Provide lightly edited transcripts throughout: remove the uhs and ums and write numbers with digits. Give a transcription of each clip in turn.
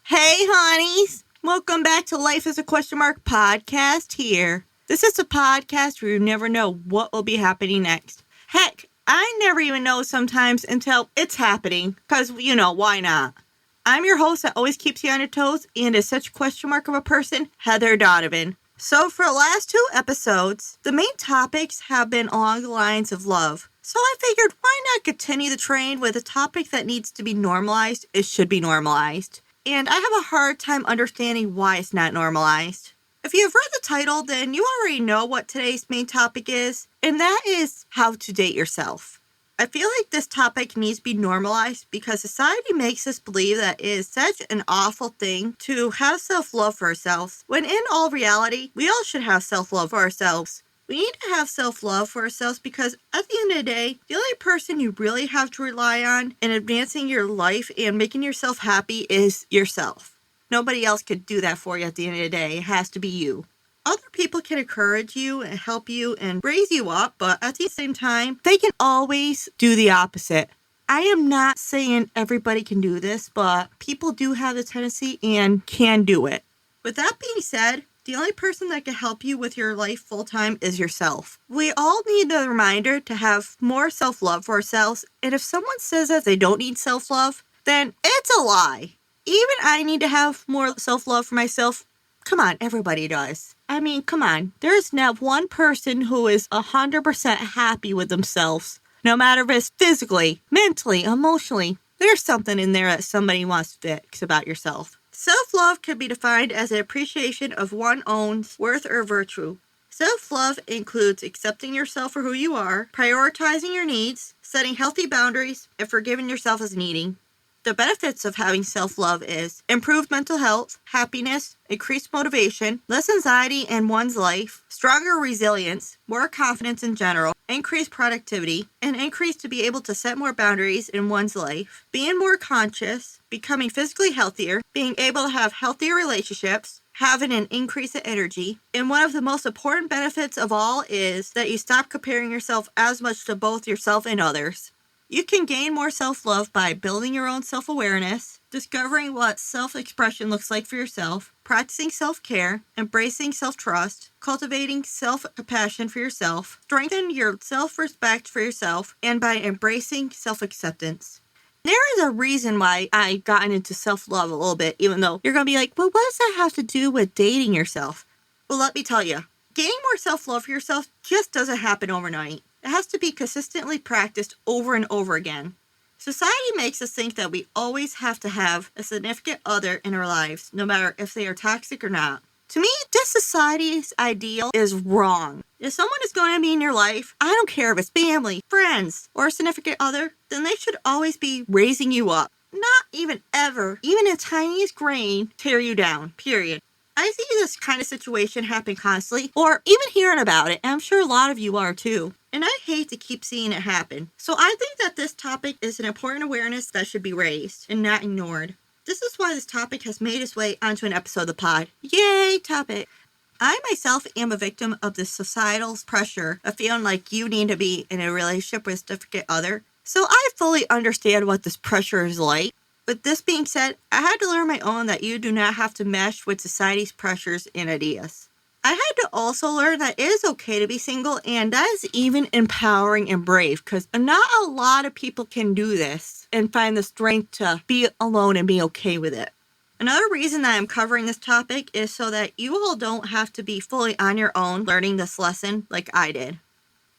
Hey, honeys. Welcome back to Life is a Question Mark podcast here. This is a podcast where you never know what will be happening next. Heck, I never even know sometimes until it's happening, because, why not? I'm your host that always keeps you on your toes and is such a question mark of a person, Heather Donovan. So for the last 2 episodes, the main topics have been along the lines of love. So I figured, why not continue the train with a topic that needs to be normalized? It should be normalized. And I have a hard time understanding why it's not normalized. If you have read the title, then you already know what today's main topic is, and that is how to date yourself. I feel like this topic needs to be normalized because society makes us believe that it is such an awful thing to have self-love for ourselves, when in all reality, we all should have self-love for ourselves. We need to have self-love for ourselves because at the end of the day, the only person you really have to rely on in advancing your life and making yourself happy is yourself. Nobody else could do that for you at the end of the day. It has to be you. Other people can encourage you and help you and raise you up, but at the same time, they can always do the opposite. I am not saying everybody can do this, but people do have the tendency and can do it. With that being said, the only person that can help you with your life full-time is yourself. We all need a reminder to have more self-love for ourselves, and if someone says that they don't need self-love, then it's a lie. Even I need to have more self-love for myself. Come on, everybody does. I mean, come on. There's not one person who is 100% happy with themselves, no matter if it's physically, mentally, emotionally. There's something in there that somebody wants to fix about yourself. Self-love can be defined as an appreciation of one's own worth or virtue. Self-love includes accepting yourself for who you are, prioritizing your needs, setting healthy boundaries, and forgiving yourself as needing. The benefits of having self-love is improved mental health, happiness, increased motivation, less anxiety in one's life, stronger resilience, more confidence in general, increased productivity, and increase to be able to set more boundaries in one's life, being more conscious, becoming physically healthier, being able to have healthier relationships, having an increase in energy, and one of the most important benefits of all is that you stop comparing yourself as much to both yourself and others. You can gain more self-love by building your own self-awareness, discovering what self-expression looks like for yourself, practicing self-care, embracing self-trust, cultivating self-compassion for yourself, strengthen your self-respect for yourself, and by embracing self-acceptance. There is a reason why I gotten into self-love a little bit, even though you're going to be like, well, what does that have to do with dating yourself? Well, let me tell you, gaining more self-love for yourself just doesn't happen overnight. It has to be consistently practiced over and over again. Society makes us think that we always have to have a significant other in our lives, no matter if they are toxic or not. To me, this society's ideal is wrong. If someone is going to be in your life, I don't care if it's family, friends, or a significant other, then they should always be raising you up. Not even ever, even the tiniest grain, tear you down, period. I see this kind of situation happen constantly, or even hearing about it, and I'm sure a lot of you are too. And I hate to keep seeing it happen. So I think that this topic is an important awareness that should be raised and not ignored. This is why this topic has made its way onto an episode of the pod. Yay, topic! I myself am a victim of the societal pressure of feeling like you need to be in a relationship with a significant other. So I fully understand what this pressure is like. With this being said, I had to learn on my own that you do not have to mesh with society's pressures and ideas. I had to also learn that it is okay to be single, and that is even empowering and brave, because not a lot of people can do this and find the strength to be alone and be okay with it. Another reason that I'm covering this topic is so that you all don't have to be fully on your own learning this lesson like I did.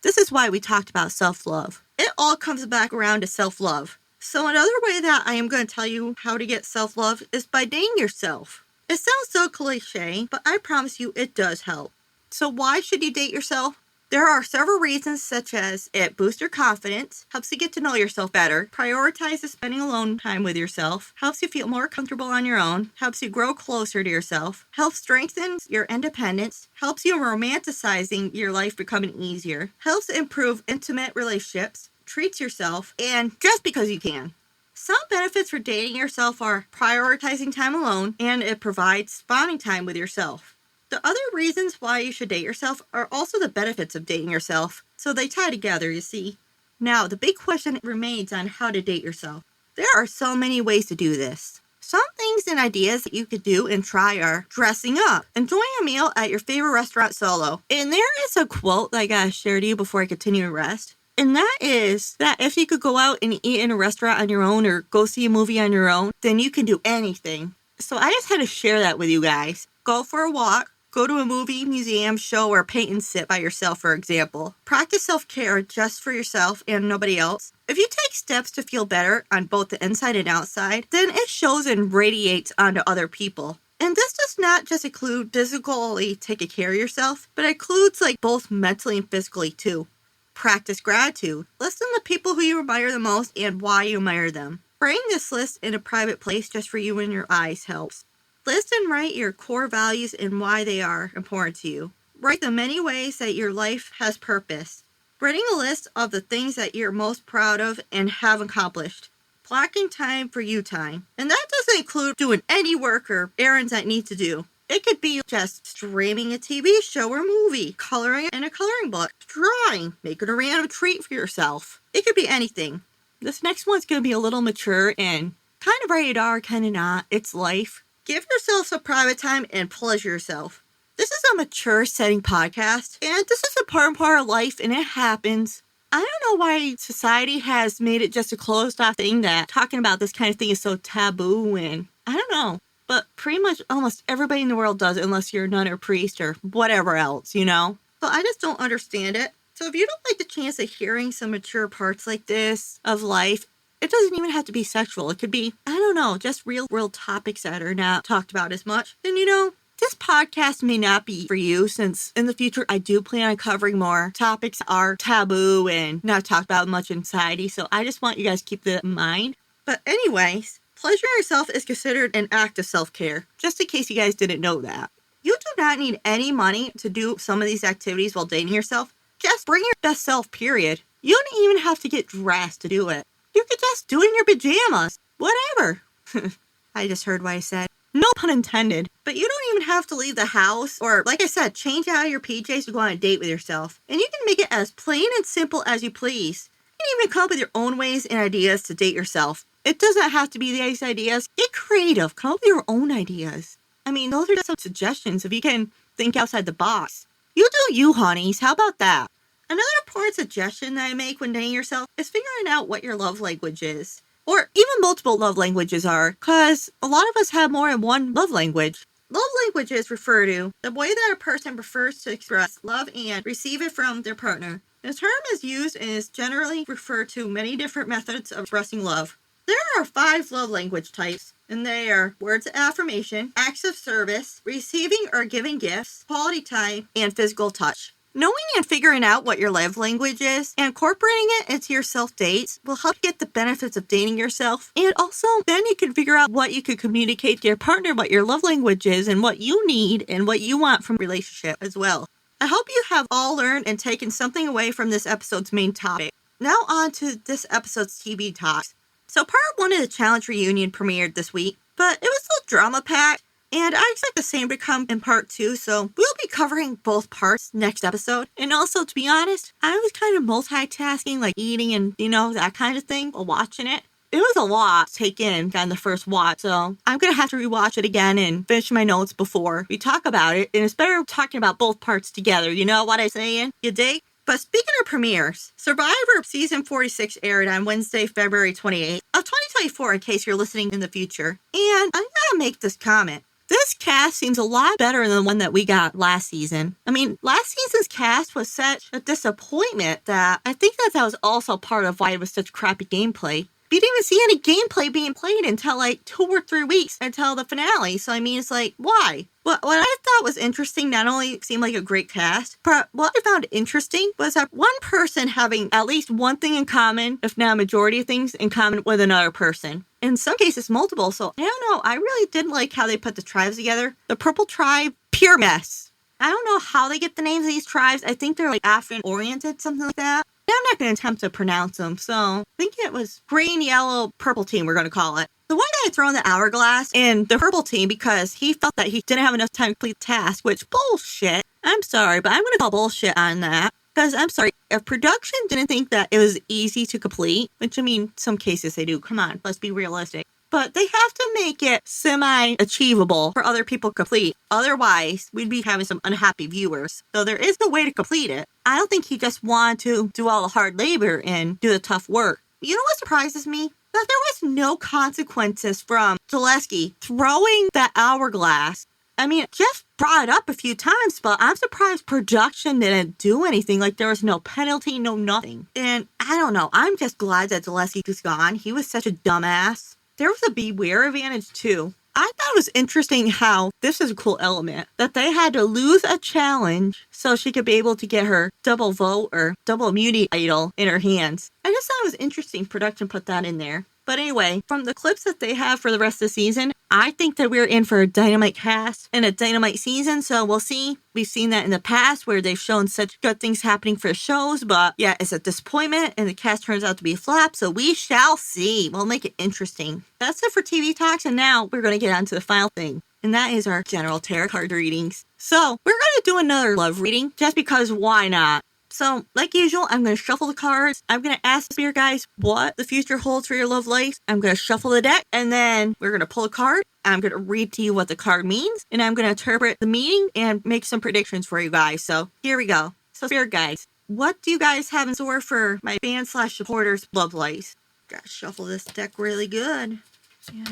This is why we talked about self-love. It all comes back around to self-love. So another way that I am going to tell you how to get self-love is by dating yourself. It sounds so cliche, but I promise you it does help. So why should you date yourself? There are several reasons, such as it boosts your confidence, helps you get to know yourself better, prioritizes spending alone time with yourself, helps you feel more comfortable on your own, helps you grow closer to yourself, helps strengthen your independence, helps you romanticizing your life becoming easier, helps improve intimate relationships, treats yourself, and just because you can. Some benefits for dating yourself are prioritizing time alone, and it provides bonding time with yourself. The other reasons why you should date yourself are also the benefits of dating yourself, so they tie together, you see. Now, the big question remains on how to date yourself. There are so many ways to do this. Some things and ideas that you could do and try are dressing up, enjoying a meal at your favorite restaurant solo. And there is a quote that I gotta share to you before I continue to rest. And that is that if you could go out and eat in a restaurant on your own or go see a movie on your own, then you can do anything. So I just had to share that with you guys. Go for a walk. Go to a movie, museum, show, or paint and sit by yourself, for example. Practice self-care just for yourself and nobody else. If you take steps to feel better on both the inside and outside, then it shows and radiates onto other people. And this does not just include physically taking care of yourself, but it includes like both mentally and physically too. Practice gratitude. Listen to people who you admire the most and why you admire them. Writing this list in a private place just for you and your eyes helps. List and write your core values and why they are important to you. Write the many ways that your life has purpose. Writing a list of the things that you're most proud of and have accomplished. Blocking time for you time. And that doesn't include doing any work or errands that need to do. It could be just streaming a TV show or movie, coloring in a coloring book, drawing, making a random treat for yourself. It could be anything. This next one's going to be a little mature and kind of radar, kind of not. It's life. Give yourself some private time and pleasure yourself. This is a mature setting podcast, and this is a important part of life, and it happens. I don't know why society has made it just a closed off thing that talking about this kind of thing is so taboo, and I don't know. But pretty much almost everybody in the world does, unless you're a nun or priest or whatever else, you know? So I just don't understand it. So if you don't like the chance of hearing some mature parts like this of life, it doesn't even have to be sexual. It could be, I don't know, just real world topics that are not talked about as much. Then, you know, this podcast may not be for you, since in the future I do plan on covering more topics that are taboo and not talked about much in society. So I just want you guys to keep that in mind. But anyways, pleasuring yourself is considered an act of self-care, just in case you guys didn't know that. You do not need any money to do some of these activities while dating yourself. Just bring your best self, period. You don't even have to get dressed to do it. You could just do it in your pajamas. Whatever. I just heard what I said. No pun intended. But you don't even have to leave the house or, like I said, change out of your PJs to go on a date with yourself. And you can make it as plain and simple as you please. You can even come up with your own ways and ideas to date yourself. It doesn't have to be these ideas. Get creative. Come up with your own ideas. I mean, those are just some suggestions if you can think outside the box. You do you, honeys. How about that? Another important suggestion that I make when dating yourself is figuring out what your love language is. Or even multiple love languages are, because a lot of us have more than one love language. Love languages refer to the way that a person prefers to express love and receive it from their partner. The term is used and is generally referred to many different methods of expressing love. There are 5 love language types, and they are words of affirmation, acts of service, receiving or giving gifts, quality time, and physical touch. Knowing and figuring out what your love language is and incorporating it into your self-dates will help you get the benefits of dating yourself. And also, then you can figure out what you could communicate to your partner, what your love language is, and what you need and what you want from a relationship as well. I hope you have all learned and taken something away from this episode's main topic. Now on to this episode's TV talks. So part 1 of the Challenge Reunion premiered this week, but it was so drama-packed. And I expect the same to come in part 2, so we'll be covering both parts next episode. And also, to be honest, I was kind of multitasking, like eating and, you know, that kind of thing while watching it. It was a lot to take in on the first watch, so I'm going to have to rewatch it again and finish my notes before we talk about it. And it's better talking about both parts together, you know what I'm saying? You dig? But speaking of premieres, Survivor Season 46 aired on Wednesday, February 28th of 2024, in case you're listening in the future. And I'm going to make this comment. This cast seems a lot better than the one that we got last season. I mean, last season's cast was such a disappointment that I think that was also part of why it was such crappy gameplay. We didn't even see any gameplay being played until like 2 or 3 weeks until the finale. So, I mean, it's like, why? What I thought was interesting not only seemed like a great cast, but what I found interesting was that one person having at least one thing in common, if not a majority of things in common with another person. In some cases, multiple. So, I don't know. I really didn't like how they put the tribes together. The Purple Tribe, pure mess. I don't know how they get the names of these tribes. I think they're like African-oriented, something like that. I'm not going to attempt to pronounce them, so I think it was green, yellow, purple team, we're going to call it. The one guy had thrown the hourglass in the purple team because he felt that he didn't have enough time to complete the task, which bullshit. I'm sorry, but I'm going to call bullshit on that. Because I'm sorry, if production didn't think that it was easy to complete, which I mean, some cases they do, come on, let's be realistic. but they have to make it semi-achievable for other people to complete. Otherwise, we'd be having some unhappy viewers. So there is a way to complete it. I don't think he just wanted to do all the hard labor and do the tough work. You know what surprises me? That there was no consequences from Zaleski throwing that hourglass. I mean, Jeff brought it up a few times, but I'm surprised production didn't do anything. Like, there was no penalty, no nothing. And I don't know. I'm just glad that Zaleski was gone. He was such a dumbass. There was a beware advantage, too. I thought it was interesting how this is a cool element, that they had to lose a challenge so she could be able to get her double vote or double immunity idol in her hands. I just thought it was interesting production put that in there. But anyway, from the clips that they have for the rest of the season, I think that we're in for a Dynamite cast and a Dynamite season, so we'll see. We've seen that in the past where they've shown such good things happening for shows, but yeah, it's a disappointment and the cast turns out to be a flop, so we shall see. We'll make it interesting. That's it for TV Talks, and now we're going to get on to the final thing, and that is our general tarot card readings. So, we're going to do another love reading, just because why not? So, like usual, I'm going to shuffle the cards. I'm going to ask the spirit guides what the future holds for your love life. I'm going to shuffle the deck, and then we're going to pull a card. I'm going to read to you what the card means, and I'm going to interpret the meaning and make some predictions for you guys. So, here we go. So, spirit guides, what do you guys have in store for my fan/supporters' love life? Gotta shuffle this deck really good. Yeah.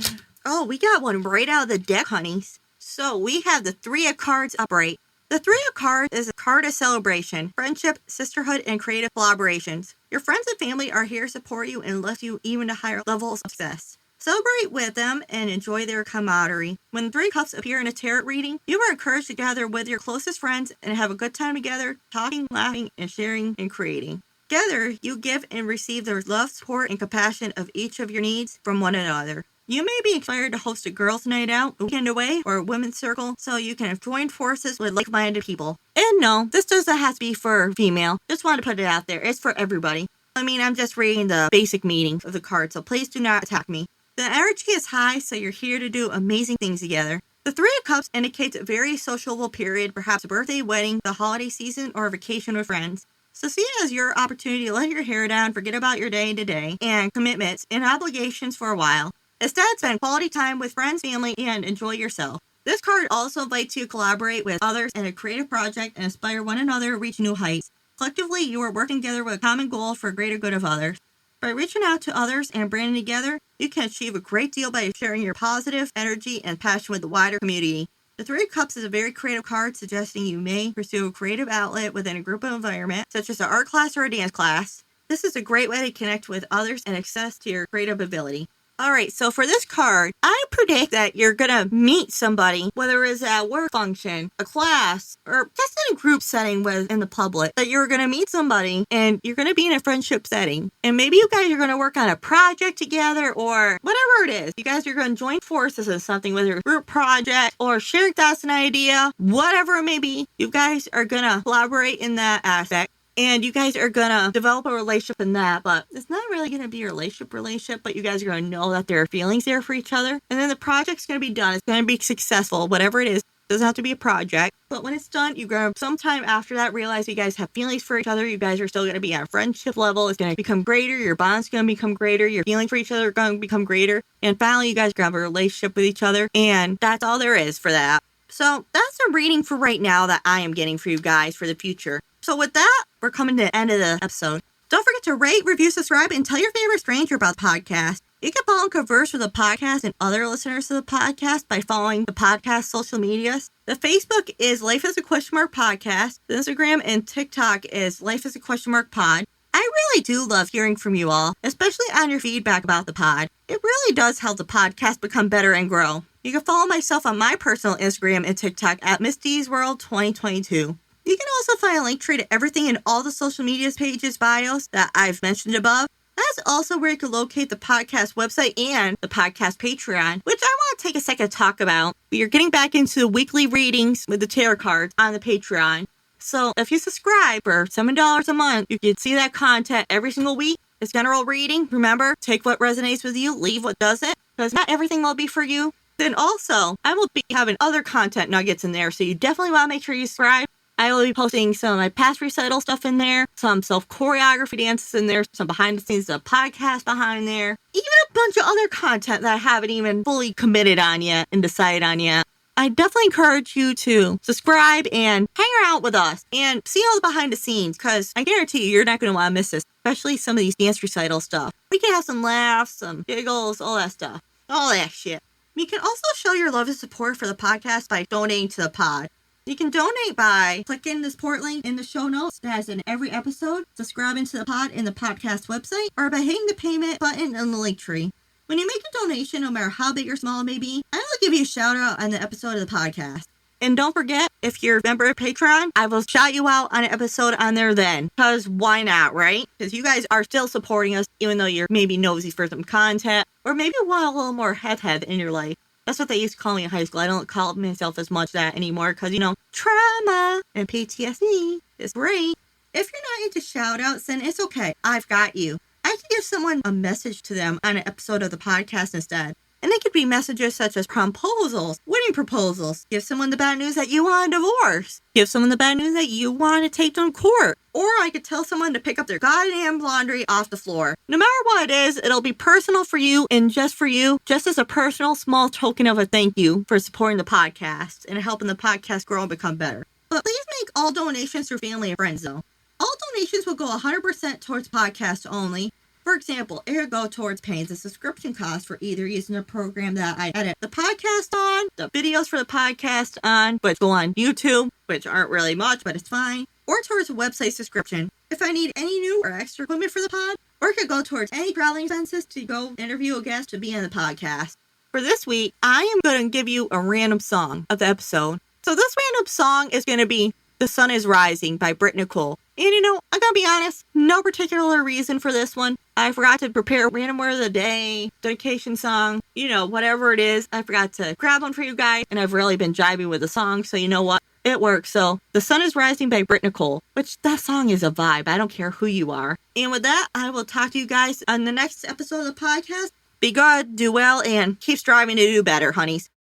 Oh, we got one right out of the deck, honeys. So, we have the Three of Cards upright. The Three of Cards is a card of celebration, friendship, sisterhood, and creative collaborations. Your friends and family are here to support you and lift you even to higher levels of success. Celebrate with them and enjoy their camaraderie. When 3 cups appear in a tarot reading, you are encouraged to gather with your closest friends and have a good time together, talking, laughing, and sharing and creating. Together, you give and receive the love, support, and compassion of each of your needs from one another. You may be inspired to host a girls' night out, a weekend away, or a women's circle so you can join forces with like-minded people. And no, this doesn't have to be for female. Just want to put it out there. It's for everybody. I mean, I'm just reading the basic meaning of the card, so please do not attack me. The energy is high, so you're here to do amazing things together. The Three of Cups indicates a very sociable period, perhaps a birthday, wedding, the holiday season, or a vacation with friends. So see it as your opportunity to let your hair down, forget about your day-to-day, and commitments and obligations for a while. Instead, spend quality time with friends, family, and enjoy yourself. This card also invites you to collaborate with others in a creative project and inspire one another to reach new heights. Collectively, you are working together with a common goal for a greater good of others. By reaching out to others and branding together, you can achieve a great deal by sharing your positive energy and passion with the wider community. The Three of Cups is a very creative card, suggesting you may pursue a creative outlet within a group environment, such as an art class or a dance class. This is a great way to connect with others and access to your creative ability. Alright, so for this card, I predict that you're gonna meet somebody, whether it's at a work function, a class, or just in a group setting in the public, that you're gonna meet somebody and you're gonna be in a friendship setting. And maybe you guys are gonna work on a project together or whatever it is. You guys are gonna join forces in something, whether it's a group project or sharing thoughts and idea, whatever it may be. You guys are gonna collaborate in that aspect. And you guys are going to develop a relationship in that, but it's not really going to be a relationship, but you guys are going to know that there are feelings there for each other. And then the project's going to be done. It's going to be successful, whatever it is. It doesn't have to be a project. But when it's done, you're going to sometime after that realize you guys have feelings for each other. You guys are still going to be on a friendship level. It's going to become greater. Your bond's going to become greater. Your feeling for each other are going to become greater. And finally, you guys are going to have a relationship with each other. And that's all there is for that. So that's a reading for right now that I am getting for you guys for the future. So with that, we're coming to the end of the episode. Don't forget to rate, review, subscribe, and tell your favorite stranger about the podcast. You can follow and converse with the podcast and other listeners to the podcast by following the podcast social medias. The Facebook is Life is a Question Mark Podcast. The Instagram and TikTok is Life is a Question Mark Pod. I really do love hearing from you all, especially on your feedback about the pod. It really does help the podcast become better and grow. You can follow myself on my personal Instagram and TikTok at MissDeesWorld2022. You can also find a link tree to everything in all the social media pages bios that I've mentioned above. That's also where you can locate the podcast website and the podcast Patreon, which I want to take a second to talk about. We are getting back into the weekly readings with the tarot cards on the Patreon. So if you subscribe for $7 a month, you can see that content every single week. It's general reading. Remember, take what resonates with you, leave what doesn't, because not everything will be for you. Then also, I will be having other content nuggets in there, so you definitely want to make sure you subscribe. I will be posting some of my past recital stuff in there, some self-choreography dances in there, some behind-the-scenes of podcast behind there, even a bunch of other content that I haven't even fully committed on yet and decided on yet. I definitely encourage you to subscribe and hang out with us and see all the behind the scenes, because I guarantee you're not going to want to miss this, especially some of these dance recital stuff. We can have some laughs, some giggles, all that stuff. All that shit. You can also show your love and support for the podcast by donating to the pod. You can donate by clicking the support link in the show notes that is in every episode, subscribing to the pod in the podcast website, or by hitting the payment button in the link tree. When you make a donation, no matter how big or small it may be, I will give you a shout out on the episode of the podcast. And don't forget, if you're a member of Patreon, I will shout you out on an episode on there then. Because why not, right? Because you guys are still supporting us, even though you're maybe nosy for some content, or maybe want a little more head in your life. That's what they used to call me in high school. I don't call myself as much that anymore because, trauma and PTSD is great. If you're not into shout outs, then it's okay. I've got you. I can give someone a message to them on an episode of the podcast instead. And they could be messages such as proposals, wedding proposals, give someone the bad news that you want a divorce, give someone the bad news that you want to take them to court. Or I could tell someone to pick up their goddamn laundry off the floor. No matter what it is, it'll be personal for you and just for you, just as a personal small token of a thank you for supporting the podcast and helping the podcast grow and become better. But please make all donations through family and friends though. All donations will go 100% towards podcast only. For example, it will go towards paying the subscription cost for either using the program that I edit the podcast on, the videos for the podcast on, which go on YouTube, which aren't really much, but it's fine, or towards a website subscription. If I need any new or extra equipment for the pod, or it could go towards any traveling expenses to go interview a guest to be on the podcast. For this week, I am going to give you a random song of the episode. So this random song is going to be The Sun is Rising by Britt Nicole. And I'm going to be honest, no particular reason for this one. I forgot to prepare random word of the day, dedication song, whatever it is. I forgot to grab one for you guys, and I've really been jiving with the song, so you know what? It works. So, The Sun is Rising by Britt Nicole, which that song is a vibe. I don't care who you are. And with that, I will talk to you guys on the next episode of the podcast. Be good, do well, and keep striving to do better, honeys.